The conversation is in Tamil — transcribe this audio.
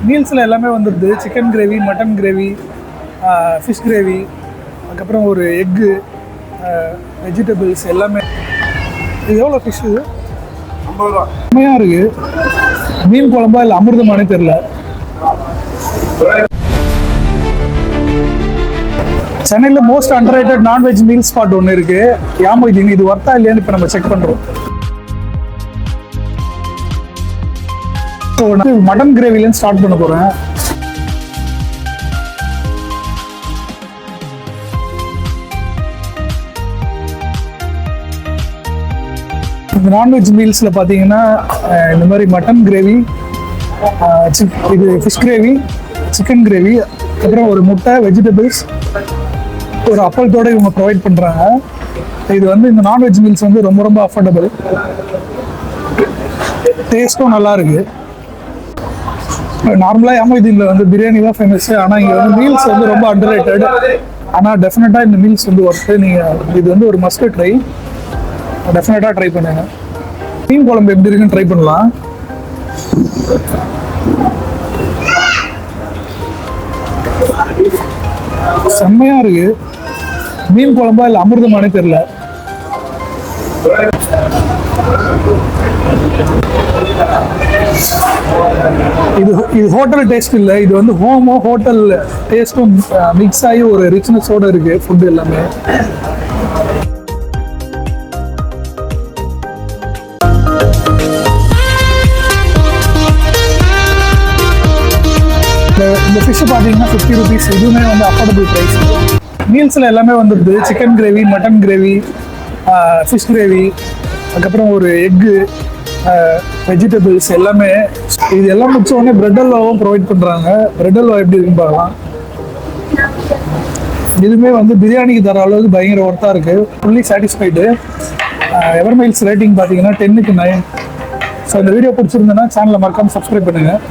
மீல்ஸில் எல்லாமே வந்துடுது. Chicken gravy, mutton gravy, fish gravy, அதுக்கப்புறம் ஒரு எக்கு, வெஜிடபிள்ஸ் எல்லாமே. இது எவ்வளோ ஃபிஷ்? இது 50 ரூபா. செம்மையாக இருக்குது. மீன் குழம்பா இல்லை அமிர்தமானே தெரில. சென்னையில் most underrated non veg meal spot ஒன்று இருக்குது, யாமொய்தீன். இது ஒர்த்தா இல்லையான்னு இப்போ நம்ம செக் பண்ணுறோம். ஸோ நான் மட்டன் கிரேவிலேருந்து ஸ்டார்ட் பண்ண போகிறேன். இந்த நான்வெஜ் மீல்ஸில் பார்த்தீங்கன்னா இந்த மாதிரி மட்டன் கிரேவி, இது ஃபிஷ் கிரேவி, சிக்கன் கிரேவி, அப்புறம் ஒரு முட்டை, வெஜிடபிள்ஸ், ஒரு அப்பளத்தோடு இவங்க ப்ரொவைட் பண்ணுறாங்க. இது வந்து இந்த நான்வெஜ் மீல்ஸ் வந்து ரொம்ப ரொம்ப அஃபோர்டபுள், டேஸ்ட்டும் நல்லா இருக்குது. நார்மலாக யாமொய்தீனில் வந்து பிரியாணி தான் ஃபேமஸ், ஆனால் இங்கே வந்து மீல்ஸ் வந்து ரொம்ப அண்டர்ரேட்டட். ஆனால் டெஃபினட்டாக இந்த மீல்ஸ் வந்து ஒர்த்து. நீங்கள் இது வந்து ஒரு மஸ்ட் ட்ரை, டெஃபினட்டாக ட்ரை பண்ணுங்க. மீன் குழம்பு எப்படி இருக்குன்னு ட்ரை பண்ணலாம். செம்மையாக இருக்குது. மீன் குழம்பா இல்லை அமிர்தமானே தெரில. இது ஹோட்டல் டேஸ்ட் இல்லை, இது வந்து ஹோட்டல் டேஸ்ட்டும் மிக்ஸ் ஆகி ஒரு ரிச்னஸோடு இருக்குது ஃபுட்டு எல்லாமே. இந்த ஃபிஷ் பார்த்தீங்கன்னா 50 ரூபீஸ். இதுவுமே வந்து அஃபோர்டபுள் ப்ரைஸ். மீல்ஸில் எல்லாமே வந்துடுது. Chicken gravy, mutton gravy, fish gravy, அதுக்கப்புறம் ஒரு எக்கு, வெஜிடபிள்ஸ் எல்லாமே. இது எல்லாம் முடிச்ச உடனே பிரெட் அல்வாவும் ப்ரொவைட் பண்ணுறாங்க. பிரெட் அல்வா எப்படி இருக்குன்னு பார்க்கலாம். இதுவுமே வந்து பிரியாணிக்கு தர அளவுக்கு பயங்கர ஒர்த்தாக இருக்குது. Fully satisfied. எவர்மைல்ஸ் ரேட்டிங் பார்த்தீங்கன்னா 10க்கு 9. ஸோ இந்த வீடியோ பிடிச்சிருந்தேன்னா சேனலை மறக்காமல் சப்ஸ்கிரைப் பண்ணுங்கள்.